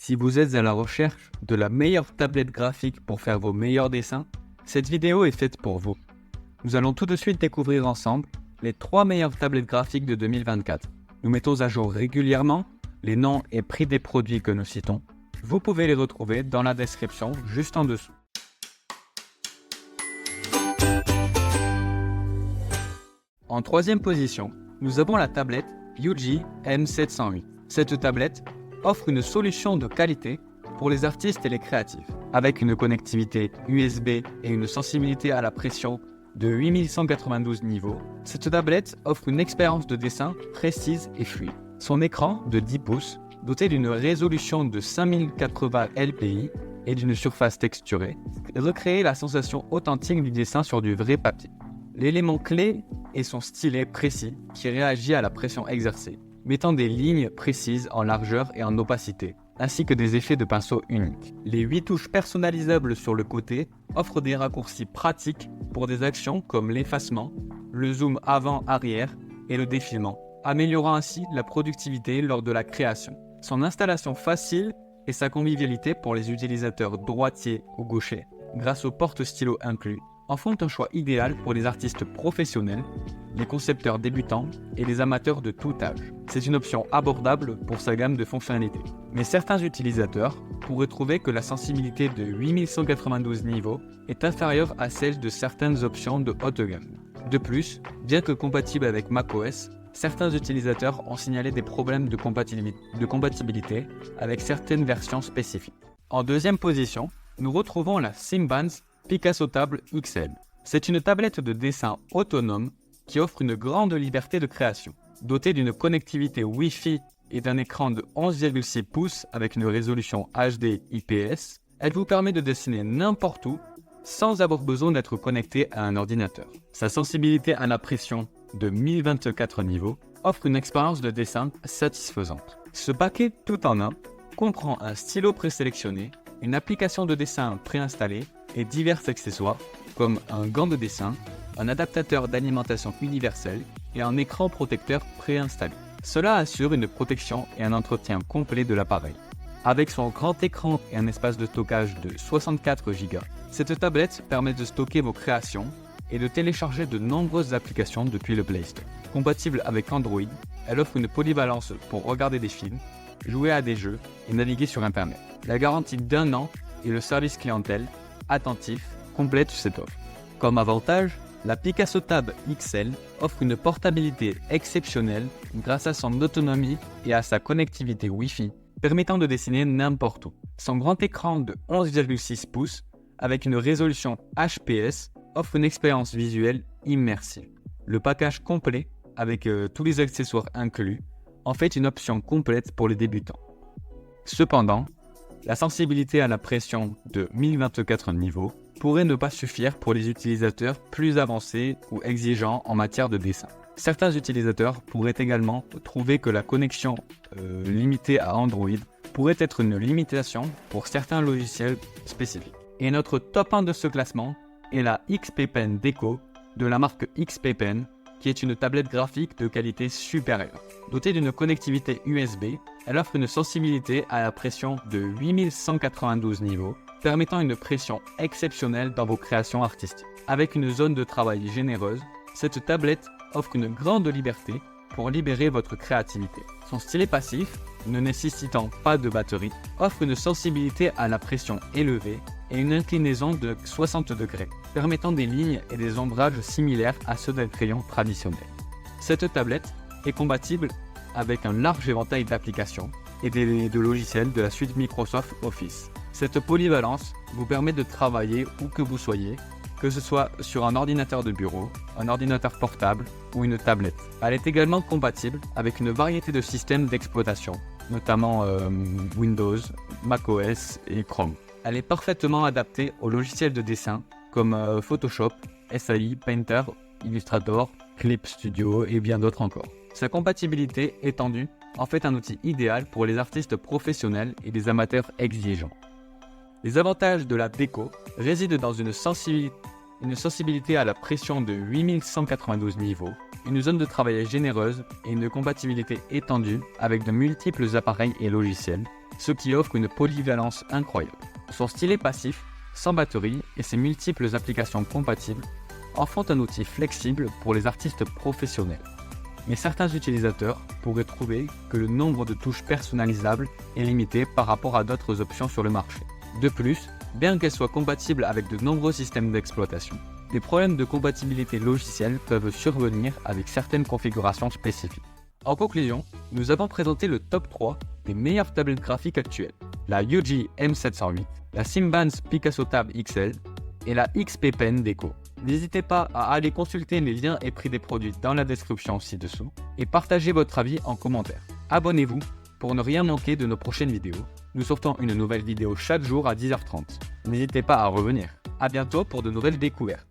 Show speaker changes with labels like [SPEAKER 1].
[SPEAKER 1] Si vous êtes à la recherche de la meilleure tablette graphique pour faire vos meilleurs dessins, cette vidéo est faite pour vous. Nous allons tout de suite découvrir ensemble les 3 meilleures tablettes graphiques de 2024. Nous mettons à jour régulièrement les noms et prix des produits que nous citons. Vous pouvez les retrouver dans la description juste en dessous. En troisième position, nous avons la tablette UG M708. Cette tablette offre une solution de qualité pour les artistes et les créatifs. Avec une connectivité USB et une sensibilité à la pression de 8192 niveaux, cette tablette offre une expérience de dessin précise et fluide. Son écran de 10 pouces, doté d'une résolution de 5080 LPI et d'une surface texturée, recrée la sensation authentique du dessin sur du vrai papier. L'élément clé est son stylet précis qui réagit à la pression exercée, mettant des lignes précises en largeur et en opacité, ainsi que des effets de pinceau uniques. Les 8 touches personnalisables sur le côté offrent des raccourcis pratiques pour des actions comme l'effacement, le zoom avant-arrière et le défilement, améliorant ainsi la productivité lors de la création. Son installation facile et sa convivialité pour les utilisateurs droitiers ou gauchers, grâce au porte-stylo inclus, en font un choix idéal pour les artistes professionnels, les concepteurs débutants et les amateurs de tout âge. C'est une option abordable pour sa gamme de fonctionnalités. Mais certains utilisateurs pourraient trouver que la sensibilité de 8192 niveaux est inférieure à celle de certaines options de haute gamme. De plus, bien que compatible avec macOS, certains utilisateurs ont signalé des problèmes de compatibilité avec certaines versions spécifiques. En deuxième position, nous retrouvons la Symbiance Picasotable XL. C'est une tablette de dessin autonome qui offre une grande liberté de création. Dotée d'une connectivité Wi-Fi et d'un écran de 11,6 pouces avec une résolution HD IPS, elle vous permet de dessiner n'importe où sans avoir besoin d'être connecté à un ordinateur. Sa sensibilité à la pression de 1024 niveaux offre une expérience de dessin satisfaisante. Ce paquet tout en un comprend un stylo présélectionné, une application de dessin préinstallée et divers accessoires comme un gant de dessin, un adaptateur d'alimentation universel et un écran protecteur préinstallé. Cela assure une protection et un entretien complet de l'appareil. Avec son grand écran et un espace de stockage de 64 Go, cette tablette permet de stocker vos créations et de télécharger de nombreuses applications depuis le Play Store. Compatible avec Android, elle offre une polyvalence pour regarder des films, jouer à des jeux et naviguer sur Internet. La garantie d'1 an et le service clientèle attentif complètent cette offre. Comme avantage, la Picasotable XL offre une portabilité exceptionnelle grâce à son autonomie et à sa connectivité Wi-Fi, permettant de dessiner n'importe où. Son grand écran de 11,6 pouces avec une résolution HPS offre une expérience visuelle immersive. Le package complet, avec tous les accessoires inclus, en fait une option complète pour les débutants. Cependant, la sensibilité à la pression de 1024 niveaux pourrait ne pas suffire pour les utilisateurs plus avancés ou exigeants en matière de dessin. Certains utilisateurs pourraient également trouver que la connexion limitée à Android pourrait être une limitation pour certains logiciels spécifiques. Et notre top 1 de ce classement est la XP Pen Deco de la marque XP Pen, qui est une tablette graphique de qualité supérieure. Dotée d'une connectivité USB, elle offre une sensibilité à la pression de 8192 niveaux, permettant une pression exceptionnelle dans vos créations artistiques. Avec une zone de travail généreuse, cette tablette offre une grande liberté pour libérer votre créativité. Son stylet passif, ne nécessitant pas de batterie, offre une sensibilité à la pression élevée et une inclinaison de 60 degrés, permettant des lignes et des ombrages similaires à ceux d'un crayon traditionnel. Cette tablette est compatible avec un large éventail d'applications et de logiciels de la suite Microsoft Office. Cette polyvalence vous permet de travailler où que vous soyez, que ce soit sur un ordinateur de bureau, un ordinateur portable ou une tablette. Elle est également compatible avec une variété de systèmes d'exploitation, notamment Windows, macOS et Chrome. Elle est parfaitement adaptée aux logiciels de dessin comme Photoshop, SAI, Painter, Illustrator, Clip Studio et bien d'autres encore. Sa compatibilité étendue en fait un outil idéal pour les artistes professionnels et les amateurs exigeants. Les avantages de la déco résident dans une une sensibilité à la pression de 8192 niveaux, une zone de travail généreuse et une compatibilité étendue avec de multiples appareils et logiciels, ce qui offre une polyvalence incroyable. Son stylet passif, sans batterie et ses multiples applications compatibles en font un outil flexible pour les artistes professionnels. Mais certains utilisateurs pourraient trouver que le nombre de touches personnalisables est limité par rapport à d'autres options sur le marché. De plus, bien qu'elle soit compatible avec de nombreux systèmes d'exploitation, des problèmes de compatibilité logicielle peuvent survenir avec certaines configurations spécifiques. En conclusion, nous avons présenté le top 3 des meilleures tablettes graphiques actuelles, la UG M708, la Simbans Picasso Tab XL et la XP Pen Deco. N'hésitez pas à aller consulter les liens et prix des produits dans la description ci-dessous et partagez votre avis en commentaire. Abonnez-vous pour ne rien manquer de nos prochaines vidéos. Nous sortons une nouvelle vidéo chaque jour à 10h30. N'hésitez pas à revenir. À bientôt pour de nouvelles découvertes.